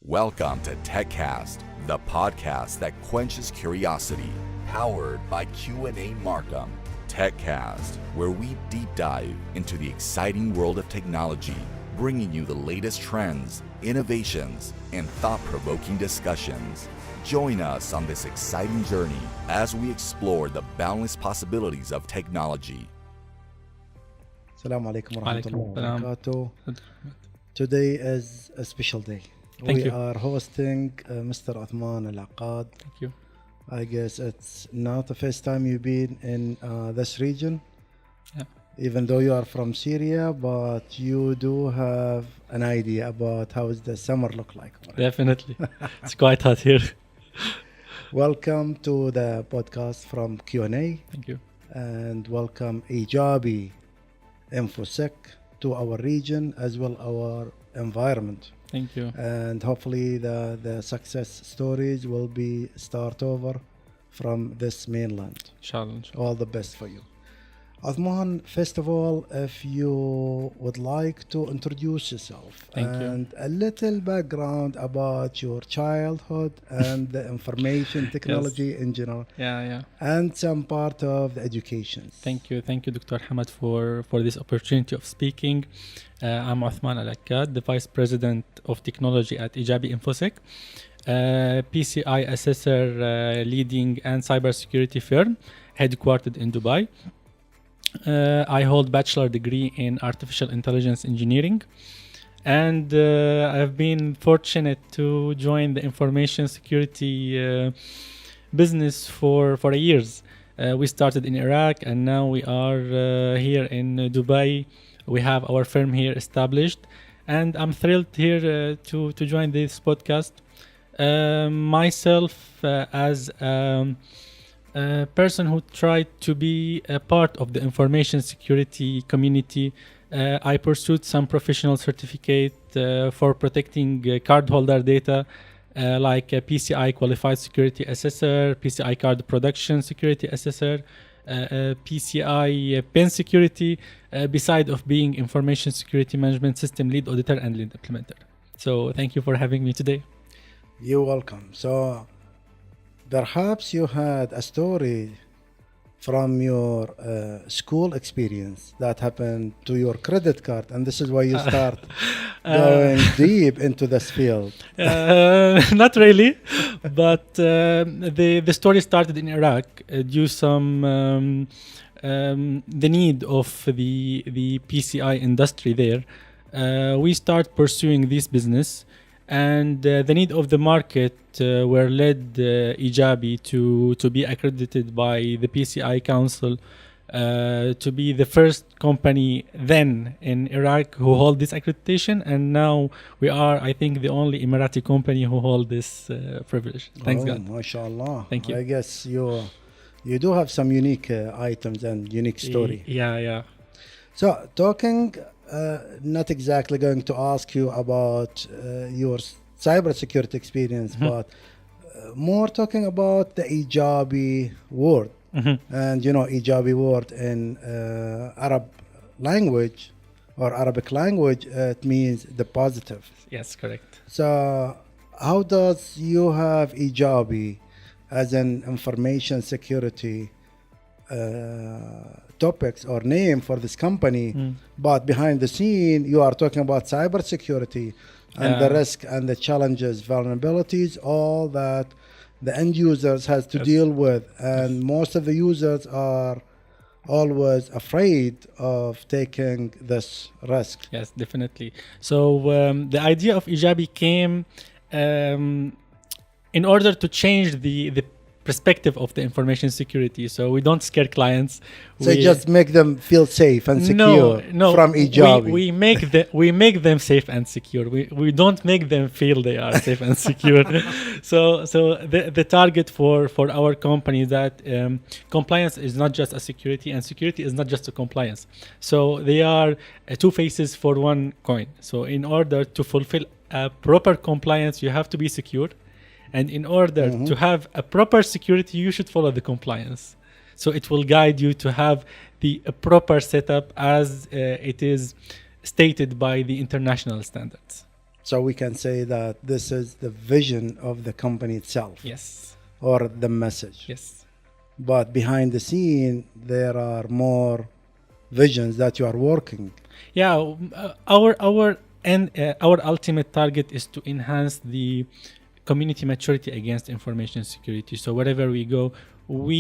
Welcome to TechCast, the podcast that quenches curiosity, powered by QNA Marcom. TechCast, where we deep dive into the exciting world of technology, bringing you the latest trends, innovations, and thought-provoking discussions. Join us on this exciting journey as we explore the boundless possibilities of technology. Assalamu alaikum wa rahmatullahi wa Alaikum barakatuh. Today is a special day. Thank we you. are hosting Mr. Othman Al Akkad. Thank you. I guess it's not the first time you've been in this region, Yeah. even though you are from Syria, but you do have an idea about how the summer look like. Definitely. It's quite hot here. Welcome to the podcast from QNA, Thank you. and welcome Ejabi Infosec to our region as well our environment. Thank you. And hopefully the success stories will be start over from this mainland. Inshallah. All the best for you. Othman, first of all, if you would like to introduce yourself Thank you. and a little background about your childhood and the information technology in general, Yeah. and some part of the education. Thank you, Dr. Hamad, for this opportunity of speaking. I'm Othman Al Akkad, the Vice President of Technology at Ejabi Infosec, PCI assessor leading and cybersecurity firm headquartered in Dubai. I hold bachelor degree in artificial intelligence engineering, and I've been fortunate to join the information security business for years. We started in Iraq, and now we are here in Dubai. We have our firm here established, and I'm thrilled here to join this podcast. Myself, as a person who tried to be a part of the information security community, I pursued some professional certificate for protecting cardholder data, like a PCI Qualified Security Assessor, PCI Card Production Security Assessor, PCI Pen Security, beside of being Information Security Management System Lead Auditor and Lead Implementer. So thank you for having me today. You're welcome. So perhaps you had a story from your school experience that happened to your credit card, and this is why you start going deep into this field. Not really, but the story started in Iraq due some the need of the PCI industry there. We start pursuing this business, and the need of the market were led Ejabi to be accredited by the PCI Council to be the first company then in Iraq who hold this accreditation, and now we are, I think, the only Emirati company who hold this privilege. Thanks God. MashaAllah. Thank you. I guess you do have some unique items and unique story. Yeah. So talking, not exactly going to ask you about your cybersecurity experience, but more talking about the Ejabi word. And you know, Ejabi word in Arab language or Arabic language, it means the positive. Yes, correct. So how does you have Ejabi as an information security topics or name for this company, but behind the scene you are talking about cybersecurity and the risk and the challenges, vulnerabilities, all that the end users has to deal with, and most of the users are always afraid of taking this risk. Yes, definitely. So the idea of Ejabi came in order to change the perspective of the information security. So we don't scare clients. So just make them feel safe and secure from Ejabi. We make them safe and secure. We don't make them feel they are safe and secure. So the target for our company is that compliance is not just a security, and security is not just a compliance. So they are two faces for one coin. So in order to fulfill a proper compliance, you have to be secure. And in order to have a proper security, you should follow the compliance. So it will guide you to have the proper setup as it is stated by the international standards. So we can say that this is the vision of the company itself Yes. or the message. Yes. But behind the scene, there are more visions that you are working. Yeah. Our ultimate target is to enhance the community maturity against information security. So wherever we go, we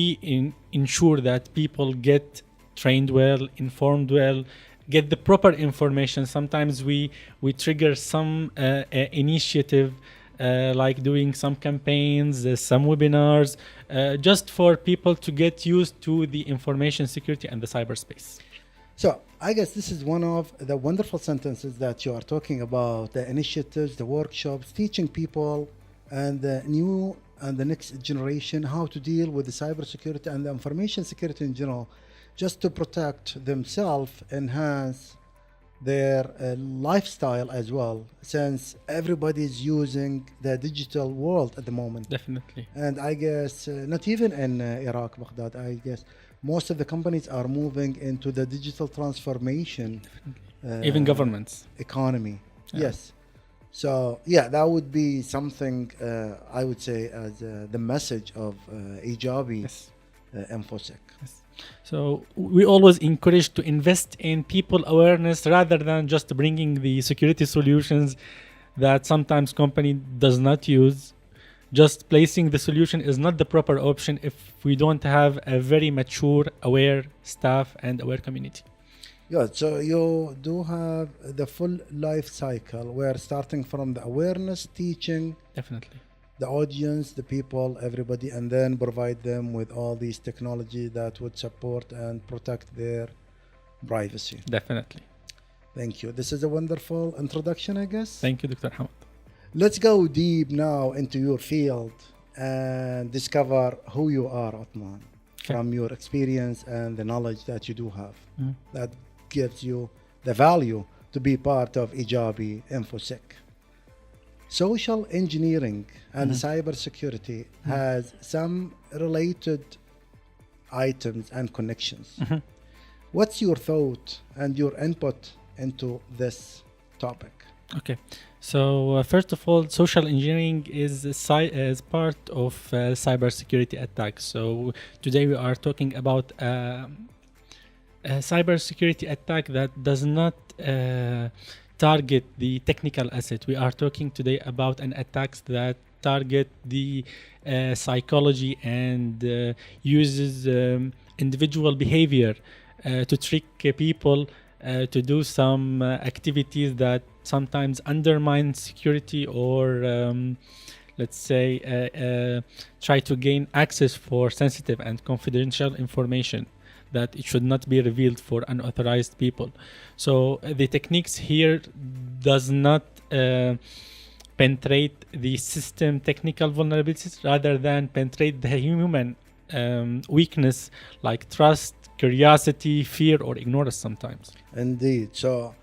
ensure that people get trained well, informed well, get the proper information. Sometimes we trigger some initiative, like doing some campaigns, some webinars, just for people to get used to the information security and the cyberspace. So I guess this is one of the wonderful sentences that you are talking about, the initiatives, the workshops, teaching people and the new and the next generation how to deal with the cybersecurity and the information security in general, just to protect themselves, enhance their lifestyle as well, since everybody is using the digital world at the moment. Definitely. And I guess not even in Iraq, Baghdad, I guess most of the companies are moving into the digital transformation. Even governments. Economy. Yeah. Yes. So yeah, that would be something I would say as the message of Ejabi Yes. Infosec. So we always encourage to invest in people awareness rather than just bringing the security solutions that sometimes company does not use. Just placing the solution is not the proper option if we don't have a very mature, aware staff and aware community. Yeah, so you do have the full life cycle where starting from the awareness, teaching Definitely. the audience, the people, everybody, and then provide them with all these technology that would support and protect their privacy. Definitely. Thank you. This is a wonderful introduction, I guess. Thank you, Dr. Hamad. Let's go deep now into your field and discover who you are, Othman, from your experience and the knowledge that you do have. That gives you the value to be part of Ejabi Infosec. Social engineering and cybersecurity has some related items and connections. What's your thought and your input into this topic? Okay. So first of all, social engineering is part of cybersecurity attacks. So today we are talking about a cybersecurity attack that does not target the technical asset. We are talking today about an attacks that target the psychology and uses individual behavior to trick people to do some activities that sometimes undermine security or let's say try to gain access for sensitive and confidential information that it should not be revealed for unauthorized people. So the techniques here does not penetrate the system technical vulnerabilities rather than penetrate the human weakness like trust, curiosity, fear, or ignorance sometimes. Indeed. So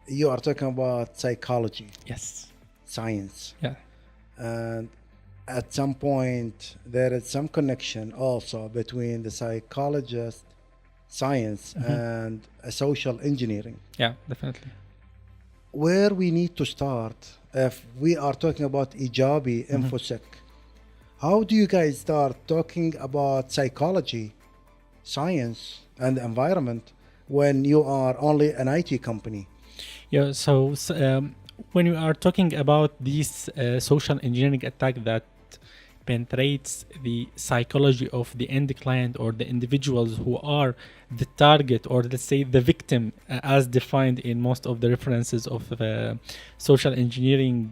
you are talking about psychology, Yes. science. Yeah. And at some point, there is some connection also between the psychologist, science, and social engineering. Yeah, definitely. Where we need to start, if we are talking about Ejabi Infosec, how do you guys start talking about psychology, science, and the environment when you are only an IT company? Yeah, so when we are talking about this social engineering attack that penetrates the psychology of the end client or the individuals who are the target or let's say the victim as defined in most of the references of social engineering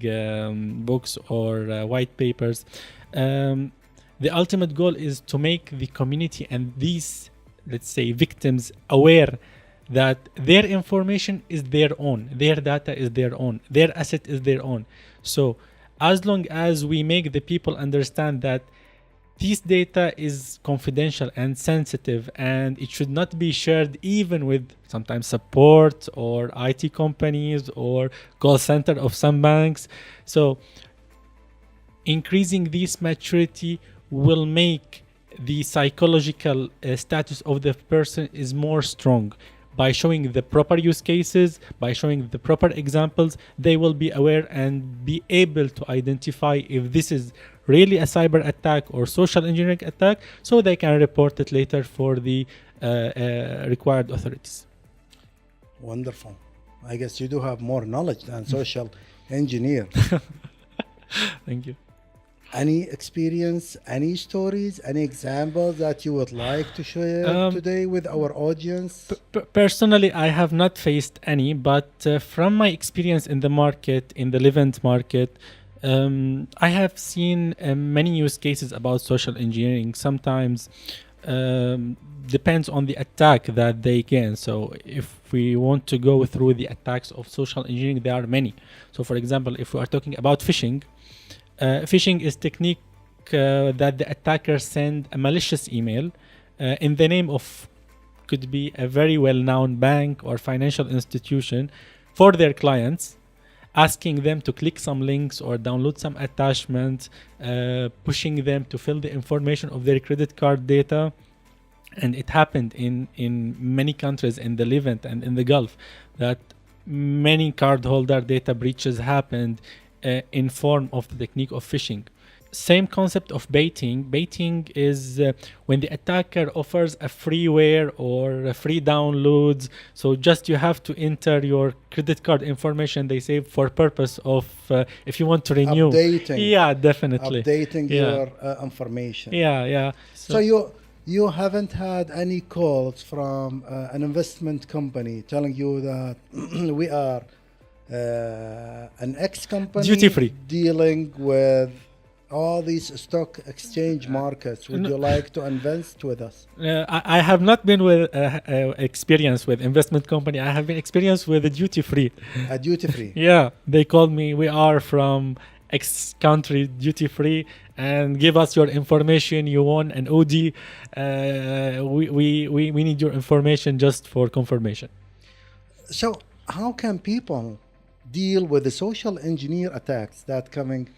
books or white papers, the ultimate goal is to make the community and these, let's say, victims aware that their information is their own, their data is their own, their asset is their own. So as long as we make the people understand that this data is confidential and sensitive and it should not be shared even with sometimes support or IT companies or call center of some banks. So increasing this maturity will make the psychological status of the person is more strong. by showing the proper use cases, by showing the proper examples, they will be aware and be able to identify if this is really a cyber attack or social engineering attack, so they can report it later for the required authorities. Wonderful. I guess you do have more knowledge than social engineer. Thank you. Any experience, any stories, any examples that you would like to share today with our audience? Personally, I have not faced any, but from my experience in the market, in the Levant market, I have seen many use cases about social engineering. Sometimes depends on the attack that they gain. So if we want to go through the attacks of social engineering, there are many. So for example, if we are talking about phishing, phishing is technique that the attacker send a malicious email in the name of, could be a very well-known bank or financial institution, for their clients, asking them to click some links or download some attachments, pushing them to fill the information of their credit card data. And it happened in many countries in the Levant and in the Gulf that many cardholder data breaches happened in form of the technique of phishing. Same concept of baiting. Baiting is when the attacker offers a freeware or a free downloads. So just you have to enter your credit card information they save for purpose of if you want to renew. Updating. Yeah, definitely. Updating your information. Yeah. So you haven't had any calls from an investment company telling you that we are an ex-company duty free dealing with all these stock exchange markets. Would you like to invest with us? I have not been with experience with investment company. I have been experienced with a duty free. A duty free. Yeah, they called me. We are from X country, duty free, and give us your information. You want an OD. We need your information just for confirmation. So how can people deal with the social engineer attacks that coming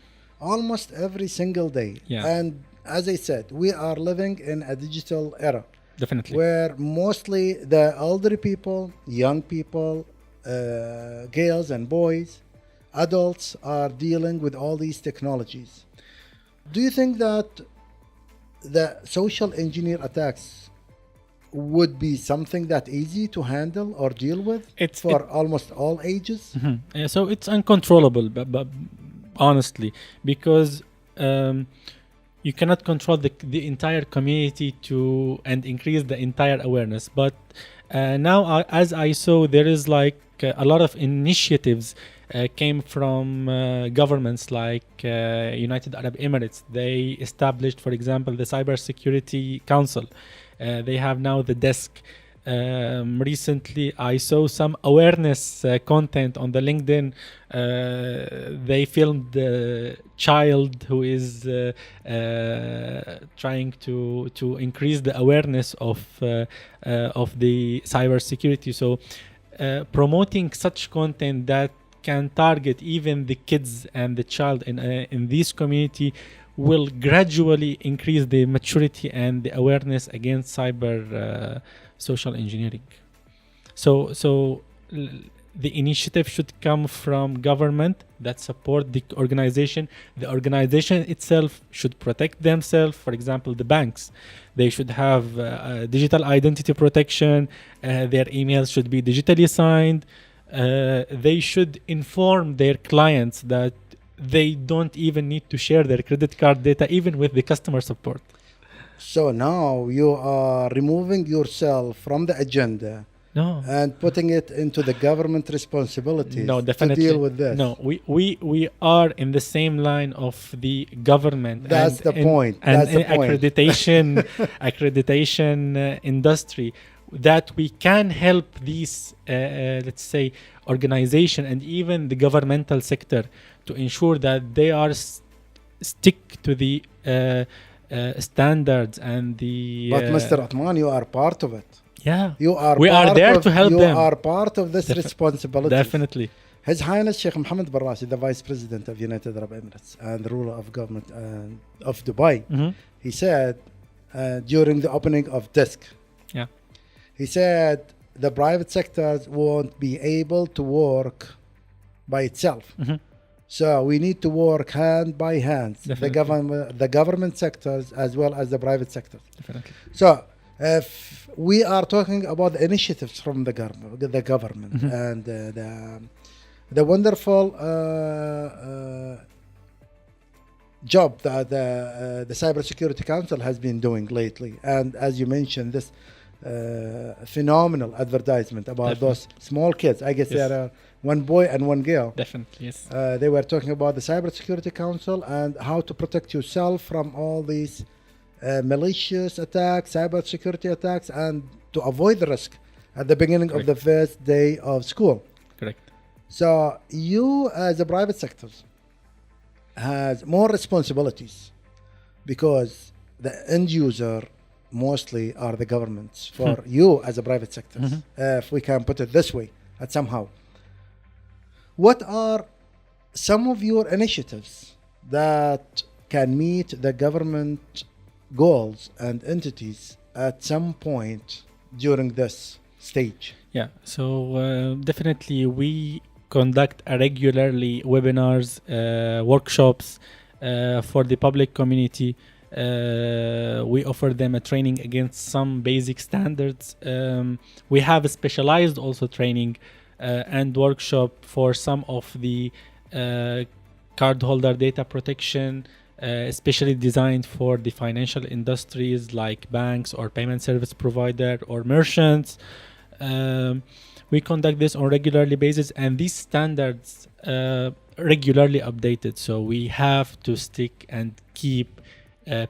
almost every single day? Yeah. And as I said, we are living in a digital era. Definitely. Where mostly the elderly people, young people, girls and boys, adults are dealing with all these technologies. Do you think that the social engineer attacks would be something that easy to handle or deal with for almost all ages? Mm-hmm. So it's uncontrollable, but honestly, because you cannot control the entire community and increase the entire awareness. But now, as I saw, there is like a lot of initiatives came from governments like United Arab Emirates. They established, for example, the Cybersecurity Council. They have now the desk. Recently, I saw some awareness content on the LinkedIn. They filmed the child who is trying to increase the awareness of the cybersecurity. So, promoting such content that can target even the kids and the child in this community will gradually increase the maturity and the awareness against cyber social engineering. So the initiative should come from government that support the organization. The organization itself should protect themselves. For example, the banks, they should have digital identity protection. Their emails should be digitally signed. They should inform their clients that they don't even need to share their credit card data even with the customer support. So now you are removing yourself from the agenda and putting it into the government responsibilities to deal with this. No, we are in the same line of the government. That's the point. And accreditation industry, that we can help these, let's say, organization and even the governmental sector to ensure that they are stick to the standards and the. But Mr. Othman, you are part of it. Yeah, We are there to help them. You are part of this responsibility. Definitely. His Highness Sheikh Mohammed bin Rashid, the Vice President of United Arab Emirates and ruler of government of Dubai, he said during the opening of DISC, he said the private sectors won't be able to work by itself. So we need to work hand by hand, the government sectors as well as the private sectors. Definitely. So if we are talking about the initiatives from the government and the wonderful job that the Cybersecurity Council has been doing lately, and as you mentioned, this phenomenal advertisement about those small kids. I guess there are one boy and one girl. Definitely, yes. They were talking about the Cybersecurity Council and how to protect yourself from all these malicious attacks, cybersecurity attacks, and to avoid the risk at the beginning of the first day of school. Correct. So you, as a private sector, has more responsibilities because the end user mostly are the governments for you as a private sector, if we can put it this way, at somehow. What are some of your initiatives that can meet the government goals and entities at some point during this stage? Yeah, so definitely we conduct regularly webinars, workshops for the public community. We offer them a training against some basic standards. We have a specialized also training and workshop for some of the cardholder data protection, especially designed for the financial industries like banks or payment service provider or merchants. We conduct this on a regularly basis, and these standards regularly updated. So we have to stick and keep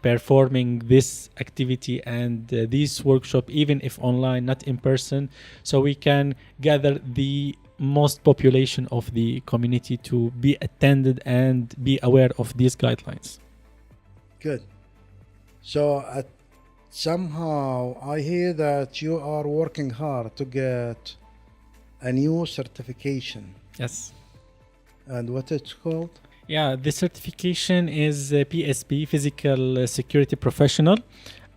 performing this activity and this workshop, even if online, not in person, so we can gather the most population of the community to be attended and be aware of these guidelines. Good. So somehow I hear that you are working hard to get a new certification. Yes. And what it's called? Yeah, the certification is PSP, Physical Security Professional.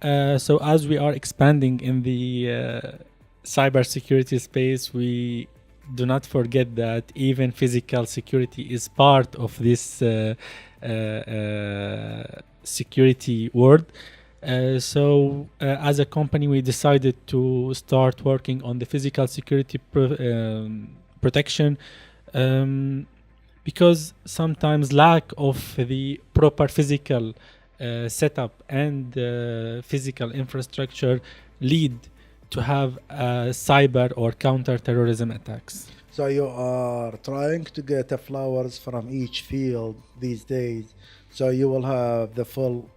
So as we are expanding in the cybersecurity space, we do not forget that even physical security is part of this security world. So as a company, we decided to start working on the physical security protection. Because sometimes lack of the proper physical setup and physical infrastructure lead to have cyber or counter-terrorism attacks. So you are trying to get the flowers from each field these days, so you will have the full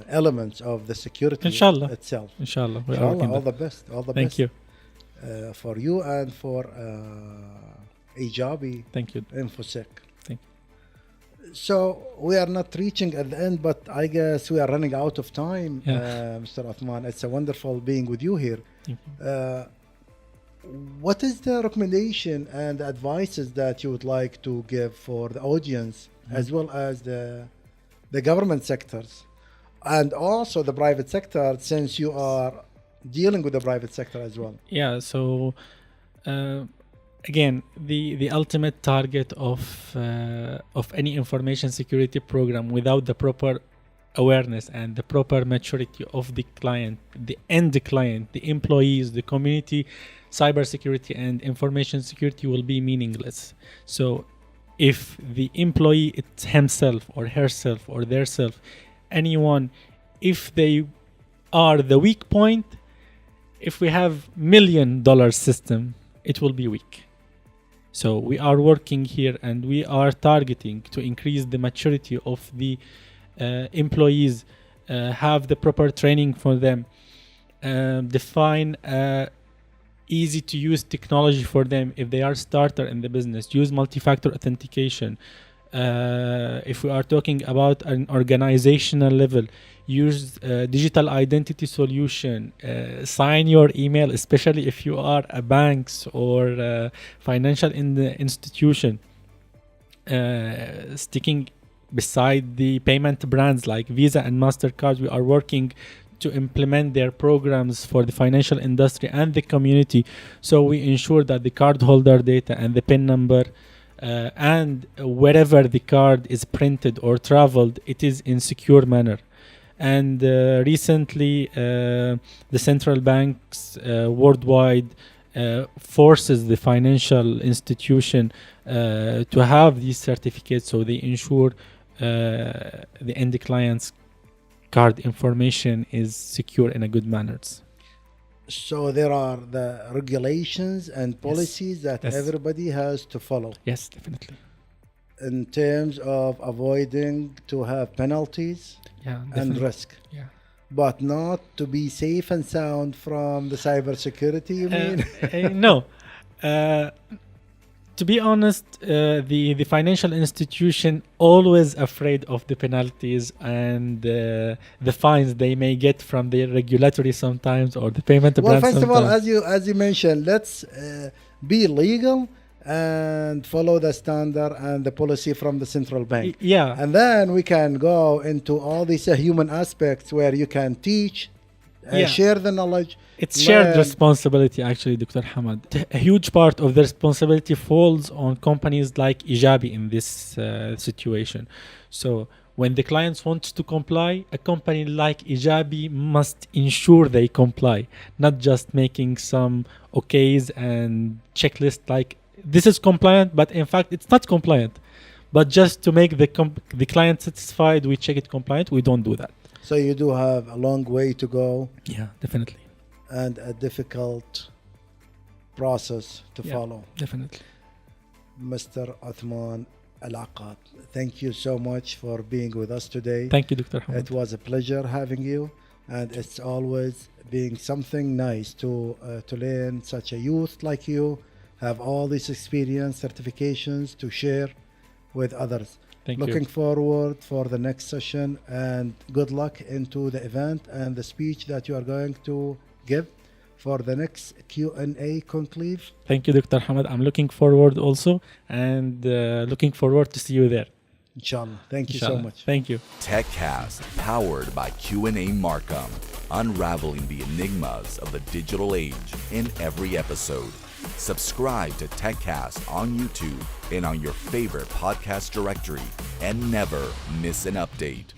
elements of the security Inshallah. itself. Inshallah. Inshallah, all the best. All the Thank best. you. For you and for Ejabi Thank you. Infosec. Thank you. So we are not reaching at the end, but I guess we are running out of time, Mr. Othman. It's a wonderful being with you here. Thank you. What is the recommendation and advices that you would like to give for the audience, as well as the government sectors, and also the private sector, since you are dealing with the private sector as well? Yeah, so again, the ultimate target of any information security program, without the proper awareness and the proper maturity of the client, the end client, the employees, the community, cybersecurity and information security will be meaningless. So if the employee, it's himself or herself or theirself, anyone, if they are the weak point, if we have $1 million system, it will be weak. So we are working here and we are targeting to increase the maturity of the employees, have the proper training for them, define easy to use technology for them if they are starter in the business, use multi-factor authentication. If we are talking about an organizational level, use digital identity solution, sign your email, especially if you are a banks or financial institution, sticking beside the payment brands like Visa and MasterCard. We are working to implement their programs for the financial industry and the community. So we ensure that the cardholder data and the PIN number and wherever the card is printed or traveled, it is in secure manner. And recently, the central banks worldwide forces the financial institution to have these certificates, so they ensure the end client's card information is secure in a good manners. So there are the regulations and policies that everybody has to follow. Yes, definitely. In terms of avoiding to have penalties and risk. Yeah. But not to be safe and sound from the cybersecurity, you mean? No. To be honest, the financial institution always afraid of the penalties and the fines they may get from the regulatory sometimes or the payment Well, branch first sometimes. of all, as you mentioned, let's be legal and follow the standard and the policy from the central bank. Yeah. And then we can go into all these human aspects where you can teach, share the knowledge. It's shared responsibility, actually, Dr. Hamad. A huge part of the responsibility falls on companies like Ejabi in this situation. So when the clients want to comply, a company like Ejabi must ensure they comply, not just making some okays and checklist like this is compliant, but in fact it's not compliant. But just to make the client satisfied, we check it compliant. We don't do that. So you do have a long way to go. Yeah, definitely. And a difficult process to follow. Definitely. Mr. Othman Al-Akkad, thank you so much for being with us today. Thank you, Dr. Hamad. It was a pleasure having you, and it's always being something nice to learn such a youth like you, have all this experience, certifications to share with others. Looking forward for the next session, and good luck into the event and the speech that you are going to give for the next Q&A conclave. Thank you, Dr. Hamad. I'm looking forward also, and looking forward to see you there. Inshallah. Thank you so much. Thank you. TechCast, powered by QNA Marcom, unraveling the enigmas of the digital age in every episode. Subscribe to TechCast on YouTube and on your favorite podcast directory, and never miss an update.